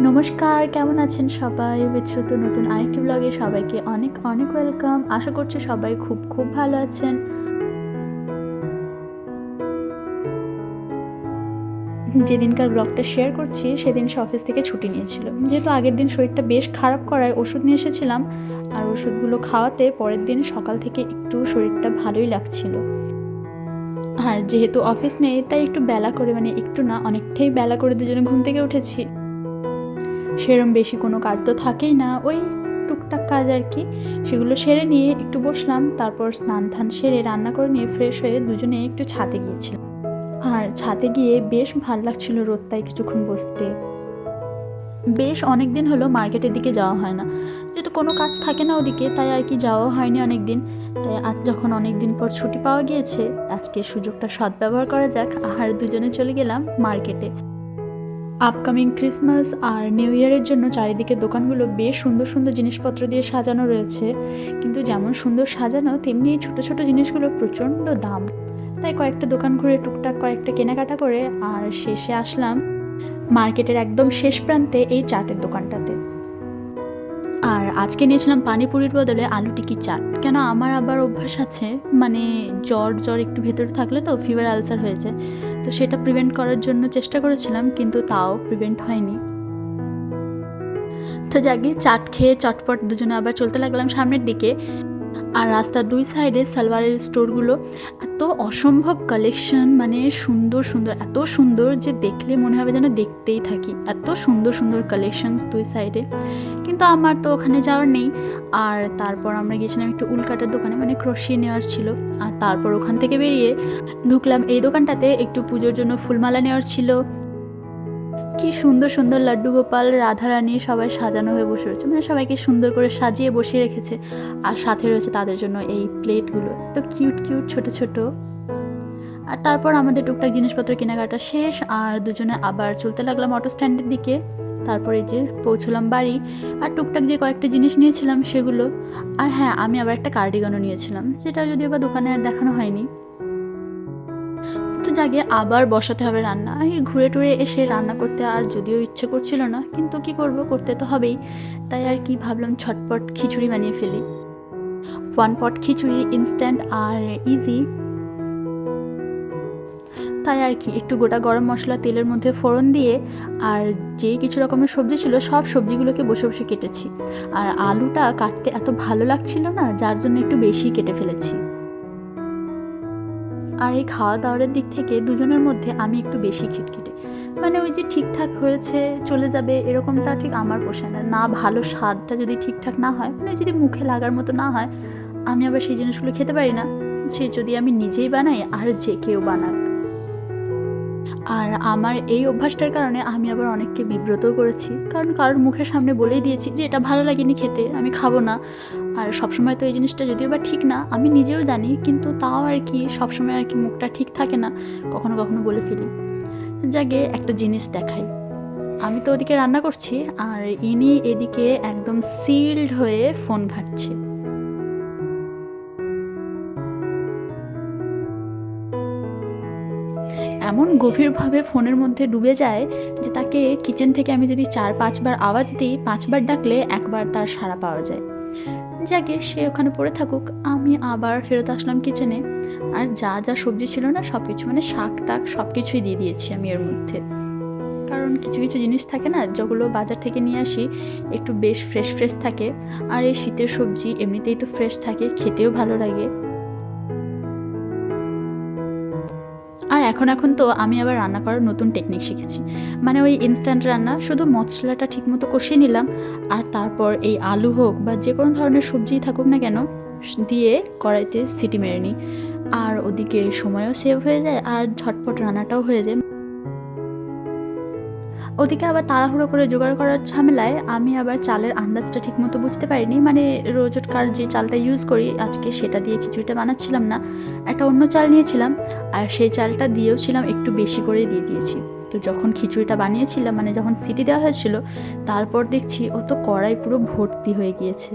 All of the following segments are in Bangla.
নমস্কার, কেমন আছেন সবাই? বিচ্ছুত নতুন আরেকটি ব্লগে সবাইকে অনেক অনেক ওয়েলকাম। আশা করছি সবাই খুব খুব ভালো আছেন। যেদিনকার ব্লগটা শেয়ার করছি সেদিন সে অফিস থেকে ছুটি নিয়েছিল, যেহেতু আগের দিন শরীরটা বেশ খারাপ করায় ওষুধ নিয়ে এসেছিলাম। আর ওষুধগুলো খাওয়াতে পরের দিন সকাল থেকে একটু শরীরটা ভালোই লাগছিল। আর যেহেতু অফিস নেই তাই একটু বেলা করে, মানে একটু না অনেকটাই বেলা করে দুজনে ঘুম থেকে উঠেছি। সেরম বেশি কোনো কাজ তো থাকেই না, ওই টুকটাক কাজ আর কি। সেগুলো সেরে নিয়ে একটু বসলাম, তারপর স্নান ধান সেরে রান্না করে নিয়ে ফ্রেশ হয়ে দুজনে একটু ছাদে গিয়েছিলাম। আর ছাদে গিয়ে বেশ ভালো লাগছিল রোদটায় কিছুক্ষণ বসতে। বেশ অনেক দিন হলো মার্কেটের দিকে যাওয়া হয় না, যেহেতু কোনো কাজ থাকে না ওদিকে, তাই আর কি যাওয়া হয়নি অনেক দিন। তাই আজ যখন অনেক দিন পর ছুটি পাওয়া গিয়েছে, আজকে সুযোগটা সদ্ব্যবহার করা যাক, আর দুজনে চলে গেলাম মার্কেটে। আপকামিং ক্রিসমাস আর নিউ ইয়ারের জন্য চারিদিকে দোকানগুলো বেশ সুন্দর সুন্দর জিনিসপত্র দিয়ে সাজানো রয়েছে, কিন্তু যেমন সুন্দর সাজানো তেমনি ছোট ছোট জিনিসগুলো প্রচণ্ড দাম। তাই কয়েকটা দোকান ঘুরে টুকটাক কয়েকটা কেনাকাটা করে আর শেষে আসলাম মার্কেটের একদম শেষ প্রান্তে এই চাটের দোকানটাতে। আর আজকে নিয়েছিলাম পানিপুরির বদলে আলু টিকি চাট। কেন, আমার আবার অভ্যাস আছে, মানে জ্বর একটু ভেতরে থাকলে তো ফিভার আলসার হয়েছে, তো সেটা প্রিভেন্ট করার জন্য চেষ্টা করেছিলাম, কিন্তু তাও প্রিভেন্ট হয়নি। তো যাকে চাট খেয়ে চটপট দুজনে আবার চলতে লাগলাম সামনের দিকে। আর রাস্তার দুই সাইডে সালোয়ারের স্টোরগুলো এত অসম্ভব কালেকশন, মানে সুন্দর সুন্দর, এত সুন্দর যে দেখলে মনে হবে যেন দেখতেই থাকি, এত সুন্দর সুন্দর কালেকশনস দুই সাইডে। কিন্তু আমার তো ওখানে যাওয়ার নেই। আর তারপর আমরা গিয়েছিলাম একটু উল কাটার দোকানে, মানে ক্রোশিয়ে নেওয়ার ছিল। আর তারপর ওখান থেকে বেরিয়ে ঢুকলাম এই দোকানটাতে, একটু পুজোর জন্য ফুলমালা নেওয়ার ছিল। কি সুন্দর সুন্দর লাড্ডু গোপাল, রাধারানী সবাই সাজানো হয়ে বসে রয়েছে, মানে সবাইকে সুন্দর করে সাজিয়ে বসিয়ে রেখেছে। আর সাথে রয়েছে তাদের জন্য এই প্লেটগুলো, তো কিউট কিউট ছোট ছোট। আর তারপর আমাদের টুকটাক জিনিসপত্র কেনাকাটা শেষ, আর দুজনে আবার চলতে লাগলাম অটো স্ট্যান্ডের দিকে। তারপরে যে পৌঁছলাম বাড়ি, আর টুকটাক যে কয়েকটা জিনিস নিয়েছিলাম সেগুলো। আর হ্যাঁ, আমি আবার একটা কার্ডিগানও নিয়েছিলাম, যেটা যদিও বা দোকানে আর দেখানো হয়নি। তো জাগে আবার বসাতে হবে রান্না। এই ঘুরে টুরে এসে রান্না করতে আর যদিও ইচ্ছে করছিল না, কিন্তু কি করব, করতে তো হবেই। তাই আর কি ভাবলাম ঝটপট খিচুড়ি বানিয়ে ফেলি। 1 পট খিচুড়ি, ইনস্ট্যান্ট আর ইজি। তাই আর কি একটু গোটা গরম মশলা তেলের মধ্যে ফোড়ন দিয়ে, আর যেই কিছু রকমের সবজি ছিল সব সবজিগুলোকে বসে বসে কেটেছি। আর আলুটা কাটতে এত ভালো লাগছিল না, যার জন্য একটু বেশি কেটে ফেলেছি। আর এই খাওয়া দাওয়ার দিক থেকে দুজনের মধ্যে আমি একটু বেশি খিটখিটে, মানে ওই যে ঠিকঠাক হয়েছে চলে যাবে এরকমটা ঠিক আমার পোষায় না। না ভালো স্বাদটা যদি ঠিকঠাক না হয়, মানে যদি মুখে লাগার মতো না হয়, আমি আবার সেই জিনিসগুলো খেতে পারি না। সে যদি আমি নিজেই বানাই আর যে কেউ বানাক। আর আমার এই অভ্যাসটার কারণে আমি আবার অনেককে বিব্রতও করেছি, কারণ কারোর মুখের সামনে বলেই দিয়েছি যে এটা ভালো লাগেনি খেতে, আমি খাবো না। আর সবসময় তো এই জিনিসটা যদিও বা ঠিক না, আমি নিজেও জানি, কিন্তু তাও আর কি সবসময় আর কি মুখটা ঠিক থাকে না, কখনো কখনো বলে ফেলি। যাকে একটা জিনিস দেখাই, আমি তো ওদিকে রান্না করছি আর ইনি এদিকে একদম সিল্ড হয়ে ফোন ঘাঁটছে। এমন গভীরভাবে ফোনের মধ্যে ডুবে যায় যে তাকে কিচেন থেকে আমি যদি 4-5 বার আওয়াজ দিই, 5 বার ডাকলে একবার তার সাড়া পাওয়া যায়। যাকে সে ওখানে পড়ে থাকুক, আমি আবার ফেরত আসলাম কিচেনে। আর যা যা সবজি ছিল না সব কিছু, মানে শাক টাক সব কিছুই দিয়ে দিয়েছি আমি এর মধ্যে। কারণ কিছু কিছু জিনিস থাকে না, যেগুলো বাজার থেকে নিয়ে আসি একটু বেশ ফ্রেশ ফ্রেশ থাকে, আর এই শীতের সবজি এমনিতেই তো ফ্রেশ থাকে, খেতেও ভালো লাগে। আর এখন তো আমি আবার রান্না করার নতুন টেকনিক শিখেছি, মানে ওই ইনস্ট্যান্ট রান্না, শুধু মশলাটা ঠিকমতো কষিয়ে নিলাম, আর তারপর এই আলু হোক বা যে কোনো ধরনের সবজিই থাকুক না কেন দিয়ে কড়াইতে সিটি মেরে নিই। আর ওদিকে সময়ও সেভ হয়ে যায় আর ঝটপট রান্নাটাও হয়ে যায়। ওদিকে আবার তাড়াহুড়ো করে জোগাড় করার ঝামেলায় আমি আবার চালের আন্দাজটা ঠিকমতো বুঝতে পারিনি, মানে রোজকার যে চালটা ইউজ করি আজকে সেটা দিয়ে খিচুড়িটা বানাচ্ছিলাম না, একটা অন্য চাল নিয়েছিলাম। আর সেই চালটা দিয়েও ছিলাম একটু বেশি করে দিয়ে দিয়েছি। তো যখন খিচুড়িটা বানিয়েছিলাম, মানে যখন সিটি দেওয়া হয়েছিল, তারপর দেখছি ও তো কড়াই পুরো ভর্তি হয়ে গিয়েছে।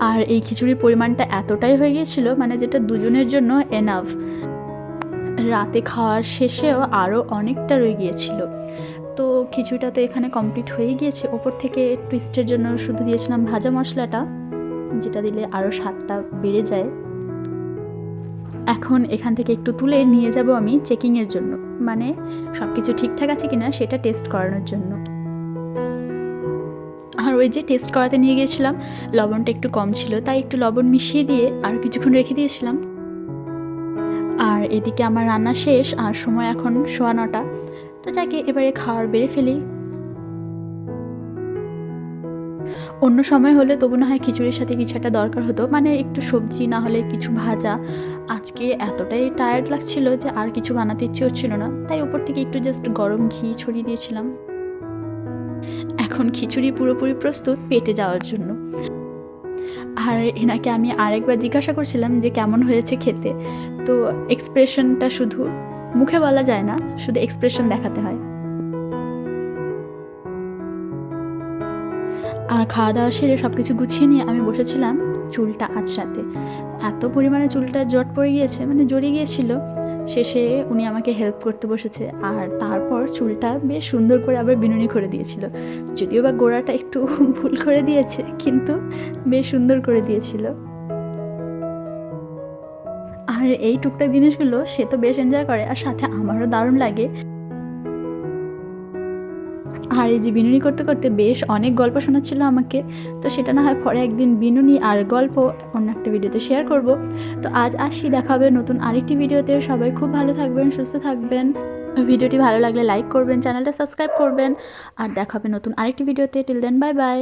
আর এই খিচুড়ির পরিমাণটা এতটাই হয়ে গিয়েছিল, মানে যেটা দুজনের জন্য এনাফ। রাতে খাওয়ার শেষেও আরও অনেকটা রয়ে গিয়েছিল। তো তো খিচুড়িটা তো এখানে কমপ্লিট হয়ে গিয়েছে। ওপর থেকে টুইস্টের জন্য শুধু দিয়েছিলাম ভাজা মশলাটা, যেটা দিলে আরও স্বাদটা বেড়ে যায়। এখন এখান থেকে একটু তুলে নিয়ে যাব আমি চেকিংয়ের জন্য, মানে সব কিছু ঠিকঠাক আছে কিনা সেটা টেস্ট করানোর জন্য। আর ওই যে টেস্ট করাতে নিয়ে গিয়েছিলাম, লবণটা একটু কম ছিল, তাই একটু লবণ মিশিয়ে দিয়ে আর কিছুক্ষণ রেখে দিয়েছিলাম। আর এদিকে আমার রান্না শেষ, আর সময় এখন 9:15। তো যাকে এবারে খাওয়ার বেড়ে ফেলি। অন্য সময় হলে তবু না হয় খিচুড়ির সাথে কিছু একটা দরকার হতো, মানে একটু সবজি না হলে কিছু ভাজা। আজকে এতটাই টায়ার্ড লাগছিল যে আর কিছু বানাতে ইচ্ছে হচ্ছিল না, তাই উপর থেকে একটু জাস্ট গরম ঘি ছড়িয়ে দিয়েছিলাম। এখন খিচুড়ি পুরোপুরি প্রস্তুত পেটে যাওয়ার জন্য। আর এনাকে আমি আরেকবার জিজ্ঞাসা করছিলাম যে কেমন হয়েছে খেতে, তো এক্সপ্রেশনটা শুধু মুখে বলা যায় না, শুধু এক্সপ্রেশন দেখাতে হয়। আর খাওয়া দাওয়া সেরে সব কিছু গুছিয়ে নিয়ে আমি বসেছিলাম চুলটা আঁচড়াতে। এত পরিমাণে চুলটা জট পড়ে গিয়েছে, মানে জড়িয়ে গিয়েছিল। শেষে উনি আমাকে হেল্প করতে বসেছে, আর তারপর চুলটা বেশ সুন্দর করে আবার বিনুনি করে দিয়েছিল। যদিও বা গোড়াটা একটু ভুল করে দিয়েছে, কিন্তু বেশ সুন্দর করে দিয়েছিল। আর এই টুকটাক জিনিসগুলো সে তো বেশ এনজয় করে, আর সাথে আমারও দারুণ লাগে। আর এই যে বিনুনি করতে করতে বেশ অনেক গল্প শোনাচ্ছিল আমাকে, তো সেটা না হয় পরে একদিন বিনুনি আর গল্প অন্য একটা ভিডিওতে শেয়ার করব। তো আজ আসি, দেখা হবে নতুন আরেকটি ভিডিওতে। সবাই খুব ভালো থাকবেন, সুস্থ থাকবেন। ভিডিওটি ভালো লাগলে লাইক করবেন, চ্যানেলটা সাবস্ক্রাইব করবেন, আর দেখা হবে নতুন আরেকটি ভিডিওতে। Till then, bye by.